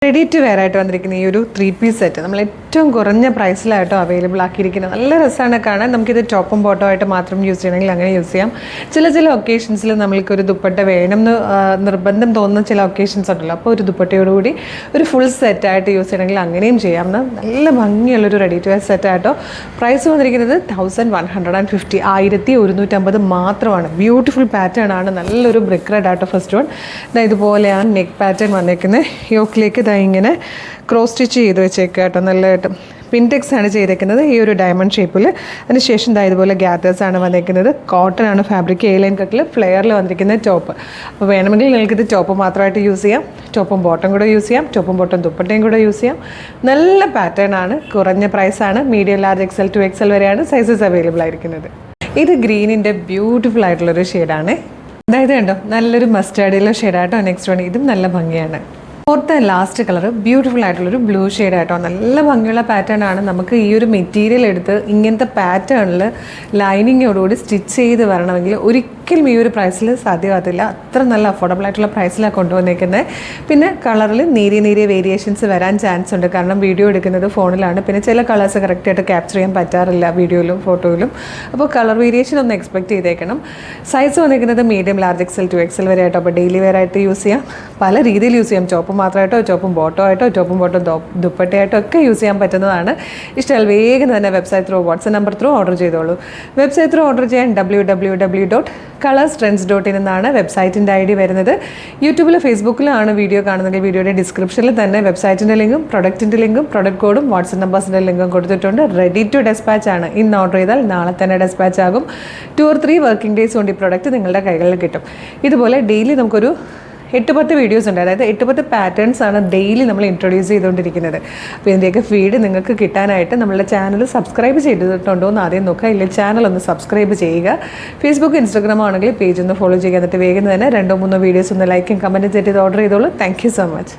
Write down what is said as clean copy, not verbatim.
Ready to wear ആയിട്ട് വന്നിരിക്കുന്ന ഈ ഒരു 3-piece സെറ്റ് നമ്മൾ ഏറ്റവും കുറഞ്ഞ പ്രൈസിലായിട്ടോ അവൈലബിൾ ആക്കിയിരിക്കുന്നത്. നല്ല രസമാണ് കാണാൻ. നമുക്കിത് ടോപ്പും ബോട്ടോ ആയിട്ട് മാത്രം യൂസ് ചെയ്യണമെങ്കിൽ അങ്ങനെ യൂസ് ചെയ്യാം. ചില ഒക്കേഷൻസിൽ നമ്മൾക്കൊരു ദുപ്പട്ട വേണമെന്ന് നിർബന്ധം തോന്നുന്ന ചില ഒക്കേഷൻസ് ഉണ്ടല്ലോ. അപ്പോൾ ഒരു ദുപ്പട്ടയോടുകൂടി ഒരു ഫുൾ സെറ്റായിട്ട് യൂസ് ചെയ്യണമെങ്കിൽ അങ്ങനെയും ചെയ്യാം. നല്ല ഭംഗിയുള്ളൊരു റെഡി ടു വെയർ സെറ്റായിട്ടോ. പ്രൈസ് വന്നിരിക്കുന്നത് 1150, 1150 മാത്രമാണ്. ബ്യൂട്ടിഫുൾ പാറ്റേൺ ആണ്. നല്ലൊരു ബ്രിക്ക് റെഡ് ആട്ടോ. ഫസ്റ്റ് വൺ ഇതുപോലെയാണ് നെക്ക് പാറ്റേൺ വന്നേക്കുന്നത്. യോക്കിലേക്ക് ഇങ്ങനെ ക്രോസ് സ്റ്റിച്ച് ചെയ്ത് വെച്ചേക്കുക കേട്ടോ. നല്ലതായിട്ട് പിൻടെക്സ് ആണ് ചെയ്തേക്കുന്നത് ഈ ഒരു ഡയമണ്ട് ഷേപ്പിൽ. അതിനുശേഷം ഇതുപോലെ ഗ്യാദേഴ്സ് ആണ് വന്നിരിക്കുന്നത്. കോട്ടൺ ആണ് ഫാബ്രിക്. A-line കട്ടിൽ ഫ്ലെയറിൽ വന്നിരിക്കുന്ന ടോപ്പ്. അപ്പോൾ വേണമെങ്കിൽ നിങ്ങൾക്കിത് ടോപ്പ് മാത്രമായിട്ട് യൂസ് ചെയ്യാം, ടോപ്പും ബോട്ടം കൂടെ യൂസ് ചെയ്യാം, ടോപ്പും ബോട്ടം ദുപ്പട്ടയും കൂടെ യൂസ് ചെയ്യാം. നല്ല പാറ്റേൺ ആണ്. കുറഞ്ഞ പ്രൈസാണ്. Medium, large, XL to XL വരെയാണ് സൈസസ് അവൈലബിൾ ആയിരിക്കുന്നത്. ഇത് ഗ്രീനിൻ്റെ ബ്യൂട്ടിഫുൾ ആയിട്ടുള്ളൊരു ഷെയ്ഡാണ്. അതായത് കണ്ടോ, നല്ലൊരു മസ്റ്റാർഡിലുള്ള ഷെയ്ഡായിട്ടോ. നെക്സ്റ്റ് വൺ ഇതും നല്ല ഭംഗിയാണ്. Fourth and last colour beautiful ആയിട്ടുള്ളൊരു ബ്ലൂ ഷെയ്ഡ് ആയിട്ടോ. നല്ല ഭംഗിയുള്ള പാറ്റേൺ ആണ്. നമുക്ക് ഈ ഒരു മെറ്റീരിയൽ എടുത്ത് ഇങ്ങനത്തെ പാറ്റേണിൽ ലൈനിങ്ങോടുകൂടി സ്റ്റിച്ച് ചെയ്ത് വരണമെങ്കിൽ ഒരിക്കലും ഈ ഒരു പ്രൈസിൽ സാധ്യമാകത്തില്ല. അത്ര നല്ല അഫോർഡബിൾ ആയിട്ടുള്ള പ്രൈസിലാണ് കൊണ്ടുവന്നേക്കുന്നത്. പിന്നെ കളറിൽ നേരിയ വേരിയേഷൻസ് വരാൻ ചാൻസ് ഉണ്ട്. കാരണം വീഡിയോ എടുക്കുന്നത് ഫോണിലാണ്. പിന്നെ ചില കളേഴ്സ് കറക്റ്റായിട്ട് ക്യാപ്ചർ ചെയ്യാൻ പറ്റാറില്ല വീഡിയോയിലും ഫോട്ടോയിലും. അപ്പോൾ കളർ വേരിയേഷൻ ഒന്ന് എക്സ്പെക്ട് ചെയ്തേക്കണം. സൈസ് വന്നിരിക്കുന്നത് medium, large, XL to XL വരെ ആയിട്ടോ. അപ്പോൾ ഡെയിലി വെയർ ആയിട്ട് യൂസ് ചെയ്യാം. പല രീതിയിൽ യൂസ് ചെയ്യാം. ടോപ്പ് മാത്രമായിട്ടോ, ടോപ്പും ബോട്ടോ ആയിട്ടോ, ടോപ്പും ബോട്ടും ദുപ്പട്ടയായിട്ടോ ഒക്കെ യൂസ് ചെയ്യാൻ പറ്റുന്നതാണ്. ഇഷ്ടമായാൽ വേഗം തന്നെ website through, WhatsApp number through order ചെയ്തോളൂ. വെബ്സൈറ്റ് ത്രൂ ഓർഡർ ചെയ്യാൻ www.colorstrends.in എന്നാണ് വെബ്സൈറ്റിൻ്റെ ID വരുന്നത്. യൂട്യൂബിലും ഫേസ്ബുക്കിലാണ് വീഡിയോ കാണുന്നെങ്കിൽ വീഡിയോയുടെ ഡിസ്ക്രിപ്ഷനിൽ തന്നെ വെബ്സൈറ്റിൻ്റെ ലിങ്കും പ്രൊഡക്റ്റിൻ്റെ ലിങ്കും പ്രൊഡക്റ്റ് കോഡും വാട്സ്ആപ്പ് നമ്പേഴ്സിൻ്റെ ലിങ്കും കൊടുത്തിട്ടുണ്ട്. റെഡി ടു ഡെസ്പാച്ച് ആണ്. ഇന്ന് ഓർഡർ ചെയ്താൽ നാളെ തന്നെ ഡെസ്പാച്ച് ആകും. 2 or 3 വർക്കിംഗ് ഡേയ്സ് കൊണ്ട് ഈ പ്രൊഡക്റ്റ് നിങ്ങളുടെ കൈകളിൽ കിട്ടും. ഇതുപോലെ ഡെയിലി നമുക്കൊരു 8-10 വീഡിയോസ് ഉണ്ട്. അതായത് 8-10 പാറ്റേൺസ് ആണ് ഡെയിലി നമ്മൾ ഇൻട്രൊഡ്യൂസ് ചെയ്തുകൊണ്ടിരിക്കുന്നത്. അപ്പോൾ ഇതിൻ്റെയൊക്കെ ഫീഡ് നിങ്ങൾക്ക് കിട്ടാനായിട്ട് നമ്മളുടെ ചാനൽ സബ്സ്ക്രൈബ് ചെയ്തിട്ടുണ്ടോ എന്ന് ആദ്യം നോക്കുക. ഇല്ല, ചാനൽ ഒന്ന് സബ്സ്ക്രൈബ് ചെയ്യുക. ഫേസ്ബുക്ക്, ഇൻസ്റ്റാഗ്രാം ആണെങ്കിൽ പേജ് ഒന്ന് ഫോളോ ചെയ്യുക. എന്നിട്ട് വേഗം തന്നെ 2-3 വീഡിയോസ് ഒന്ന് ലൈക്കും കമൻറ്റും ചെയ്ത് ഓർഡർ ചെയ്തോളൂ. Thank you so much.